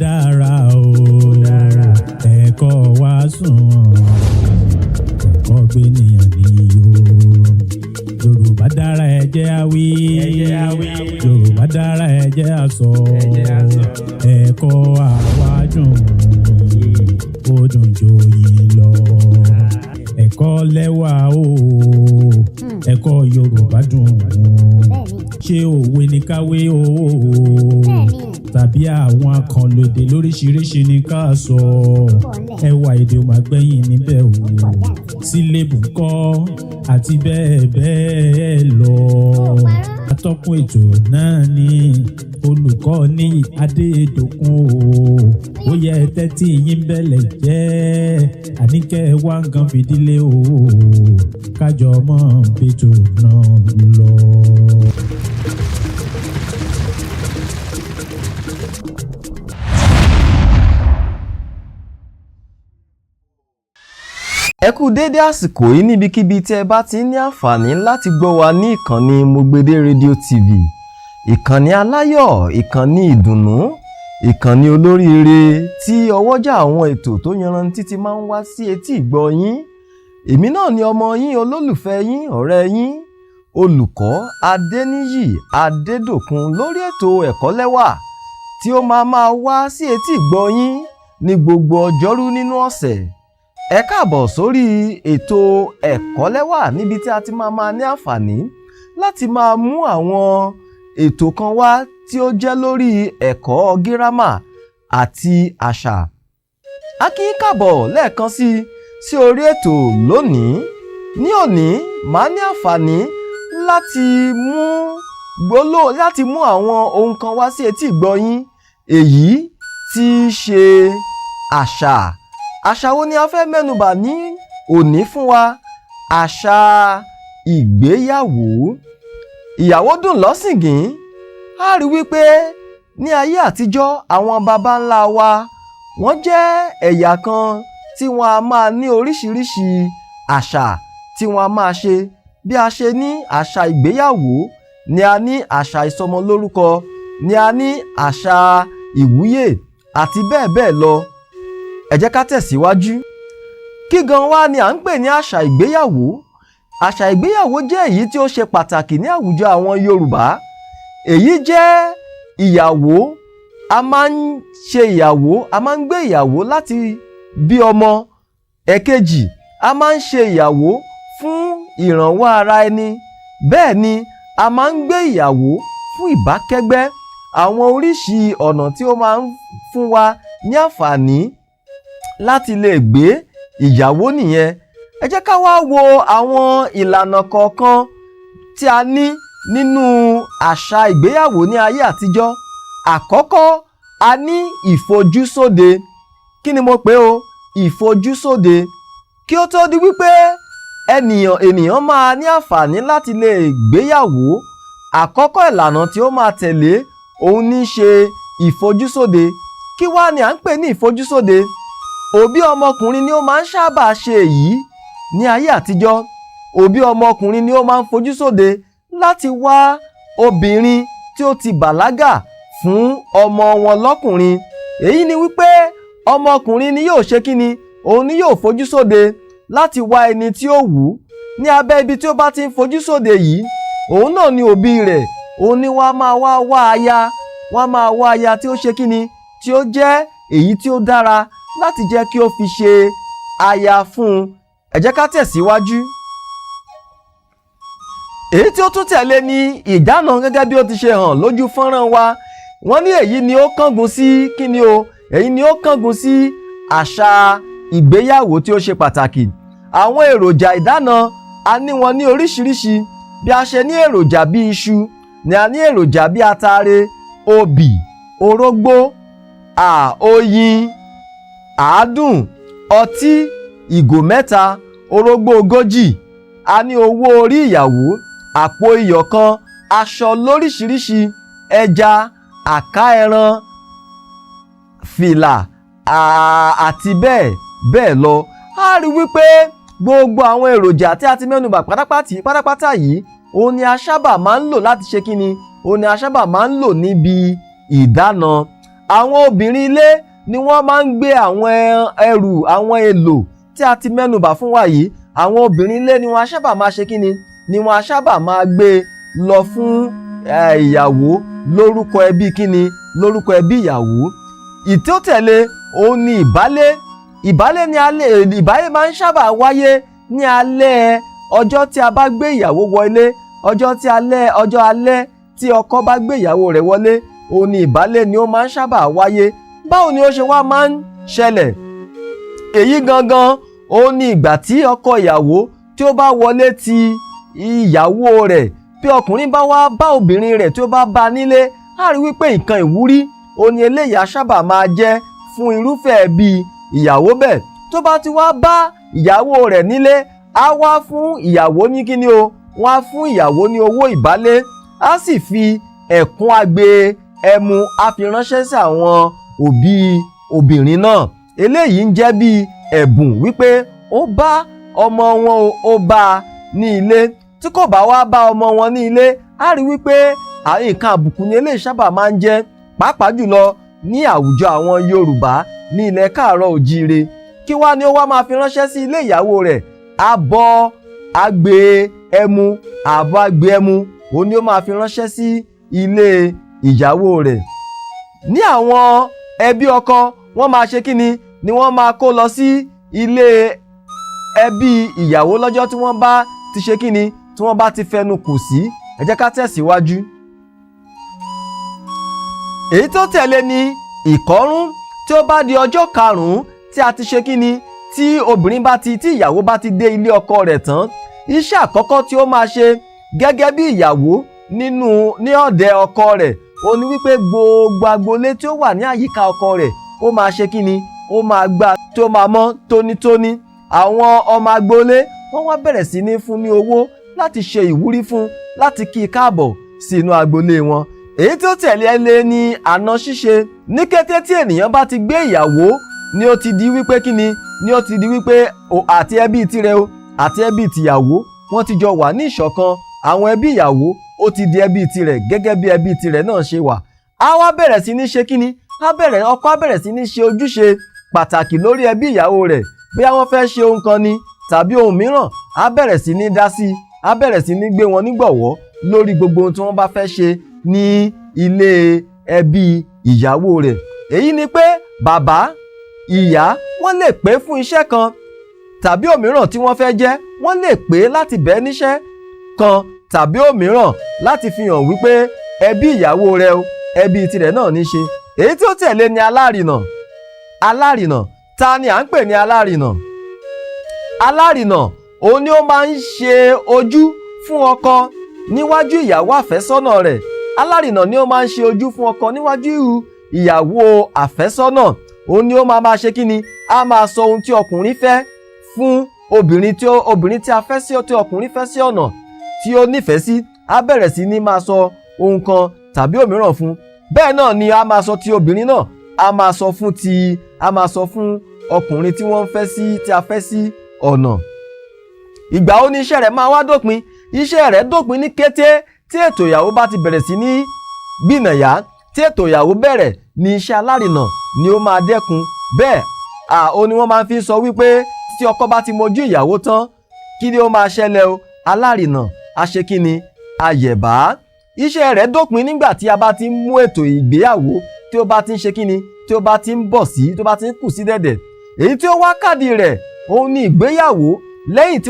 dára o ẹ̀kọ́ wa sùn ẹ̀kọ́ gbé nìyàn níyó Yorùbá dára ẹ jẹ́ á wí Yorùbá dára ẹ jẹ́ á sọ ẹ̀kọ́ àwa dùn ó dùn joyin lọ ẹ̀kọ́ lẹ́wà o ẹ̀kọ́ Yorùbá dùn ṣé òwe ní káwé o tàbí àwọn àkànlòdè lóríṣiríṣi ní ká sọ ẹwà èdè ò máa gbẹ̀yìn níbẹ̀ o sílébù ńkọ́ àti bẹ́ẹ̀ bẹ́ẹ̀ lọ. Atọ́kùn ètò náà ni Olùkọ Adeniyi Adedokun ó yẹ tẹ́tí yín bẹ̀lẹ̀ jẹ́ àníkẹ́ wá nǹkan fìdílé o kájọ mọ́ bẹ́tò náà lọ. Ẹ kú dédé àsìkò yìí níbikíbi tí ẹ bá ti ní àǹfààní láti gbọ́ wa ní ìkànnì Mogbede Radio TV, ìkànnì aláyọ̀, ìkànnì ìdùnnú, ìkànnì olóríire tí ọwọ́jà àwọn ètò tó yanrantí ti máa ń wá sí etí ìgbọ́ yín. Èmi náà ni ọmọ yín, olólùfẹ́ yín, ọ̀rẹ́ yín, Olùkọ Adeniyi Adedokun lórí ètò ẹ̀kọ́ lẹ́wà tí ó máa wá sí etí ìgbọ́ yín ní gbogbo ọjọ́rú nínú ọ̀sẹ̀. Ẹ káàbọ̀ sórí ètò ẹ̀kọ́ lẹ́wà níbi tí a ti máa ní àǹfààní láti máa mú àwọn ètò kan wá tí ó jẹ́ lórí ẹ̀kọ́ gírámà àti àṣà. A kí yín káàbọ̀ lẹ́ẹ̀kan sí orí ètò lónìí. Ní òní, màá ní àǹfààní láti mú àwọn ohun kan wá sí etí ìgbọ́ yín, èyí tí í ṣe àṣà. Àṣà wo ni a fẹ́ mẹ́nubà ní òní fún wa? Àṣà ìgbéyàwó. Ìyàwó dùn lọ́sìngín. A rí wípé ní ayé àtijọ́ àwọn baba ńlá wa wọ́n jẹ́ ẹ̀yà kan tí wọ́n a máa ní oríṣiríṣi àṣà tí wọ́n a máa ṣe. Bí a ṣe ní àṣà ìgbéyàwó ni a ní àṣà ìsọmọlórúkọ, ni a ní àṣà ìwúyè àti bẹ́ẹ̀ bẹ́ẹ̀ lọ. Ẹ jẹ́ ká tẹ̀síwájú. Kí gan wá ni à ń pè ní àṣà ìgbéyàwó? Àṣà ìgbéyàwó jẹ́ èyí tí ó ṣe pàtàkì ní àwùjọ àwọn Yorùbá. Èyí jẹ́ ìyàwó, a máa ń ṣe ìyàwó, a máa ń gbé ìyàwó láti bí ọmọ. Ẹ̀kejì, a máa ń ṣe ìyàwó fún ìrànwọ́ ara ẹni. Bẹ́ẹ̀ ni a máa ń gbé ìyàwó fún ìbákẹ́gbẹ́. Àwọn oríṣi ọ̀nà tí ó máa ń fún wa ní àǹfààní láti lè gbé ìyàwó nìyẹn. Ẹ jẹ́ ká wá wo àwọn ìlànà kọ̀ọ̀kan tí a ní nínú àṣà ìgbéyàwó ní ayé àtijọ́. Àkọ́kọ́, a ní ìfojúsóde. Kí ni mo pè o? Ìfojúsóde. Kí ó tó di wípé ènìyàn máa ní àǹfààní láti lè gbéyàwó, àkọ́kọ́ ìlànà tí ó máa tẹ̀lé òun ní ṣe ìfojúsóde. Kí wá ni à ń pè ní ìfojúsóde? Òbí ọmọkùnrin ni ó máa ń sábà ṣe èyí ní ayé àtijọ́. Òbí ọmọkùnrin ni ó máa ń fojúsóde láti wá obìnrin tí ó ti bàlágà fún ọmọ wọn lọ́kùnrin. Èyí ni wípé ọmọkùnrin ni yóò ṣe kíni? Òun ni yóò fojúsóde láti wá ẹni tí ó wù ú. Ní abẹ́ ibi tí ó bá ti ń fojúsóde yìí, òun náà ni òbí rẹ̀, òun ni wá máa wá aya. Wọ́n máa wá aya tí ó ṣe kíni? Tí ó jẹ́ èyí tí ó dára láti jẹ́ kí ó fi ṣe aya fún un. Ẹ jẹ́ ká tẹ̀síwájú. Èyí tí ó tún tẹ̀lé ni ìdáná, gẹ́gẹ́ bí ó ti ṣe hàn lójú fọ́nrán wa. Wọ́n ní èyí ni ó kángun sí kíni o? Èyí ni ó kángun sí àṣà ìgbéyàwó tí ó ṣe pàtàkì. Àwọn èròjà ìdáná a ní wọn ní oríṣiríṣi. Bí a ṣe ní èròjà bí iṣu, ni a ní èròjà bí atare, obì, orógbó, oyin, àádùn, ọtí, ìgò 3, orógbó 40. A ní owó orí ìyàwó, àpò iyọ̀ kan, aṣọ lóríṣiríṣi, ẹja, àká ẹran, fìlà àti bẹ́ẹ̀ bẹ́ẹ̀ lọ. A rí wípé gbogbo àwọn èròjà tí a ti mẹ́nubà pátápátá yìí, òun ni a sábà máa ń lò láti ṣe kíni? Òun ni a sábà máa ń lò níbi ìdáná. àwọn obìnrin ilé ni wọ́n máa ń gbé àwọn ẹrù àwọn èlò tí a ti mẹ́nubà fún wa yìí. Àwọn obìnrin ilé ni wọ́n á sábà máa ṣe kíni ni wọ́n á sábà máa gbé lọ fún ìyàwó lórúkọ ẹbí kíni lórúkọ ẹbí ìyàwó. Ìtí ó tẹ̀lé òun ni ìbálé. Ìbálé máa ń sábà wáyé ní alẹ́ ọjọ́ tí a bá gbé ìyàwó wọlé, ọjọ́ alẹ́ tí ọkọ bá gbé ìyàwó rẹ̀ wọlé, òun ni ìbálé ni ó máa ń sábà wáyé. Báwo ni ó ṣe wá máa ń ṣẹlẹ̀? Èyí gangan òun ni ìgbà tí ọkọ ìyàwó tí ó bá wọlé ti ìyàwó rẹ̀, bí ọkùnrin bá wá bá obìnrin rẹ̀ tí ó bá bá nílé, á rí wípé nǹkan ìwúrí òun ni eléyìí á sábà máa jẹ́ fún irúfẹ́ bí ìyàwó bẹ́ẹ̀. Tó bá ti wá bá ìyàwó rẹ̀ nílé, á wá fún ìyàwó ní kíni o, wọ́n á fún ìyàwó ní owó ìbálé, á sì fi ẹ̀kún agbe ẹmu á fi ránṣẹ́ sí àwọn òbí obìnrin náà. Eléyìí ń jẹ́ bí ẹ̀bùn wípé ó bá ọmọ wọn ó bá a ní ilé. Tí kò bá wá bá ọmọ wọn ní ilé, á rí wípé nǹkan àbùkù ni eléyìí sábà máa ń jẹ́, pàápàá jùlọ ní àwùjọ àwọn Yorùbá ní ilẹ̀ káàárọ̀ òjíire. Kí wá ni ó wá máa fi ránṣẹ́ sí ilé ìyàwó rẹ̀? Abọ́ agbe ẹmu, àbọ̀ agbe ẹmu òun ni ó máa fi ránṣẹ́ sí ilé ìyàwó rẹ̀. Ní àwọn ẹbí ọkọ, wọ́n máa ṣe kíni ni wọ́n máa kó lọ sí ilé ẹbí ìyàwó lọ́jọ́ tí wọ́n bá ti ṣe kíni tí wọ́n bá ti fẹnu kò sí. Ẹ jẹ́ ká tẹ̀síwájú. Èyí tó tẹ̀lé ni ìkọ́rún. Tí ó bá di ọjọ́ karùn-ún tí a ti ṣe kíni tí ìyàwó bá ti dé ilé ọkọ rẹ̀ tán, iṣẹ́ àkọ́kọ́ tí ó máa ṣe gẹ́gẹ́ bí ìyàwó ní ọ̀dẹ̀ ọkọ rẹ̀, ó ní wípé gbogbo agboolé tí ó wà ní àyíká ọkọ rẹ̀ ó máa ṣe kíni ó máa gbà tó máa mọ́ tónítóní. Àwọn ọmọ agboolé wọ́n wá bẹ̀rẹ̀ sí ní fún ní owó láti ṣe ìwúrí fún, láti kí i káàbọ̀ sí inú agboolé wọn. Èyí tí ó tẹ̀lé lé ní àna ṣíṣe. Ní kété tí ènìyàn bá ti gbé ìyàwó ni ó ti di wípé kíni ni ó ti di wípé àti ẹbí tirẹ̀ o àti ẹbí tìyàwó wọ́n ti jọ wà ní ìṣọ̀kan. Àwọn ẹbí ìyàwó ó ti di ẹbí tirẹ̀ gẹ́gẹ́ bí ẹbí tirẹ̀ náà ṣe wà. Á wá bẹ̀rẹ̀ sí ní ṣe kíni ọkọ á bẹ̀rẹ̀ sí ní ṣe ojúṣe pàtàkì lórí ẹbí ìyàwó rẹ̀. Bóyá wọ́n fẹ́ ṣe ohun kan ni tàbí ohun mìíràn, á bẹ̀rẹ̀ sí ní dá sí, á bẹ̀rẹ̀ sí ní gbé wọn nígbọ̀wọ́ lórí gbogbo ohun tí wọ́n bá fẹ́ ṣe ní ilé ẹbí ìyàwó rẹ̀. Èyí ni pé bàbá, ìyá wọ́n lè pè fún iṣẹ́ kan tàbí òmíràn tí wọ́n fẹ́ jẹ́, wọ́n lè pè láti bẹ́ẹ̀ níṣẹ́ kan tàbí òmíràn láti fi hàn wípé ẹbí ìyàwó rẹ̀ o, ẹbí tirẹ̀ náà ní ṣe. Èyí tí ó tẹ̀lé ni alárinà. Alárinà, ta ni à ń pè ní alárinà? Alárinà òun ni ó máa ń ṣe ojú fún ọkọ níwájú ìyàwó àfẹ́sọ́nà rẹ̀. Alárinà ni ó máa ń ṣe ojú fún ọkọ níwájú ìyàwó àfẹ́sọ́nà. Òun ni ó máa ṣe kíni, á máa sọ ohun tí ọkùnrin fẹ́ fún obìnrin tí a fẹ́ sí, tí ọkùnrin fẹ́ sí ọ̀nà tí ó nífẹ̀ẹ́ sí. Á bẹ̀rẹ̀ sí ní máa sọ ohun kan tàbí òmíràn fún. Bẹ́ẹ̀ náà ni a máa sọ ti obìnrin náà, a máa sọ fún ọkùnrin tí wọ́n fẹ́ sí, tí a fẹ́ sí ọ̀nà. Ìgbà ó ní iṣẹ́ rẹ̀ máa wá dópin. Iṣẹ́ rẹ̀ dópin ní kété tí ètò ìyàwó bá ti bẹ̀rẹ̀ sí ní gbìnàyà. Tí ètò ìyàwó bẹ̀rẹ̀ ni iṣẹ́ alárinà ni ó máa dẹ́kun. Bẹ́ẹ̀ ó ní wọ́n máa fi sọ wípé tí ọkọ bá ti mojú ìyàwó tán, kí ni ó máa ṣẹlẹ̀ o? Alárinà á ṣe kíni? Ayẹ̀bá. Iṣẹ́ rẹ̀ dópin nígbà tí a bá ti ń mú ètò ìgbéyàwó tí ó bá ti ń ṣe kíni, tí ó bá ti ń bọ̀ sí, tí ó bá ti ń kù sí dẹ̀dẹ̀. Èyí tí ó wá kàdí rẹ̀ òun ni ìgbéyàwó. Lẹ́yìn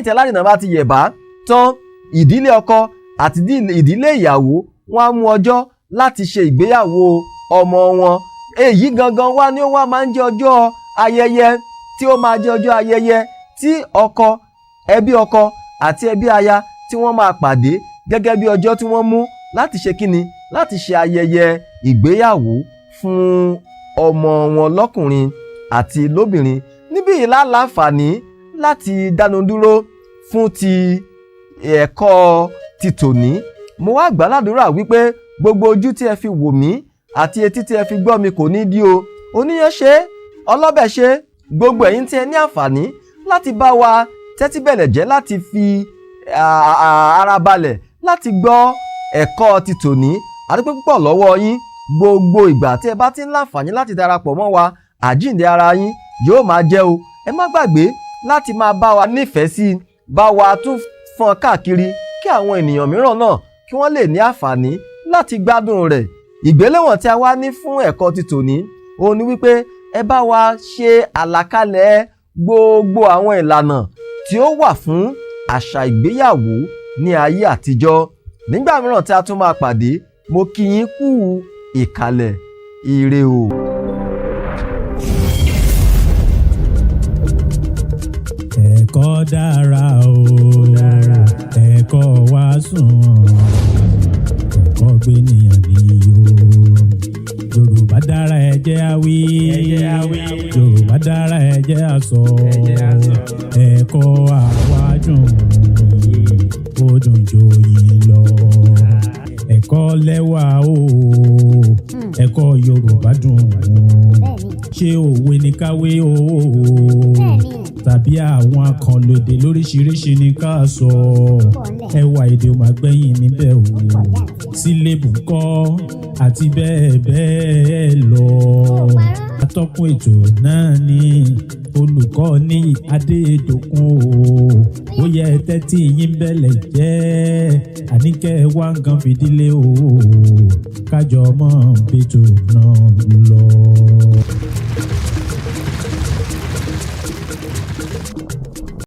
tí alárinà bá ti yẹ̀bá tán, ìdílé ọkọ àti ìdílé ìyàwó wọ́n á mú ọjọ́ láti ṣe ìgbéyàwó ọmọ wọn. Èyí gangan wá ni ó wá máa ń jẹ́ ọjọ́ ayẹyẹ, tí ó máa jẹ́ ọjọ́ ayẹyẹ tí ẹbí ọkọ àti ẹbí aya tí wọ́n máa pàdé gẹ́gẹ́ bí ọjọ́ tí wọ́n mú láti ṣe kíni, láti ṣe ayẹyẹ ìgbéyàwó fún ọmọ wọn lọ́kùnrin àti lóbìnrin. Níbí yìí láǹfààní láti dánu dúró fún ti ẹ̀kọ́ ti tòní. Mo wá gbàládùúrà wípé gbogbo ojú tí ẹ fi wò mí àti etí tí ẹ fi gbọ́ mi kò ní dí o. Oníyan ṣe, ọlọ́bẹ̀ ṣe, gbogbo ẹ̀yin tí ẹ ní àǹfààní láti bá wa tẹ́tí bẹ̀lẹ̀ jẹ́ láti fi ara balẹ̀ láti gbọ́ ẹ̀kọ́ ti tòní. A dúpẹ́ púpọ̀ lọ́wọ́ yín. gbogbo ìgbà tí ẹ bá ti ń láǹfààní láti darapọ̀ mọ́ wa, àjíǹde ara yín yóò máa jẹ́ o. Ẹ má gbàgbé láti máa bá wa nífẹ̀ẹ́ sí i, bá wa tún fọ́n káàkiri kí àwọn ènìyàn mìíràn náà kí wọ́n lè ní àǹfààní láti gbádùn rẹ̀. Ìgbéléwọ̀n tí a wá ní fún ẹ̀kọ́ ti tòní òun ni wípé ẹ bá wa ṣe àlàkalẹ̀ gbogbo àwọn ìlànà tí ó wà fún àṣà ìgbéyàwó ní ayé àtijọ́. Nígbà mìíràn tí a tún máa pàdé, mo kí yín kú ìkàlẹ̀, ire o. Ẹ̀kọ́ dára o, ẹ̀kọ́ wá sùn, ẹ̀kọ́ gbé nìyàn níyò. Yorùbá dára ẹ jẹ́ á wí, Yorùbá dára ẹ jẹ́ á sọ, ẹ̀kọ́ àwádùn ó dùn joyin lọ. Ẹ̀kọ́ lẹ́wà o, ẹ̀kọ́ Yorùbá dùn. Ṣé òwe ni káwé o, tàbí àwọn àkànlòdè lóríṣiríṣi ni ká sọ. Ẹwà èdè ò máa gbẹ̀yìn níbẹ̀ o, sílébù ńkọ́ àti bẹ́ẹ̀ bẹ́ẹ̀ lọ. Atọ́kùn ètò náà ni Olùkọ Adeniyi Adedokun o. Ó yẹ tẹ́tí yín bẹ̀lẹ̀ jẹ́, àníkẹ́ wá nǹkan fìdílé o, kájọ mọ́ bẹ́tò náà lọ.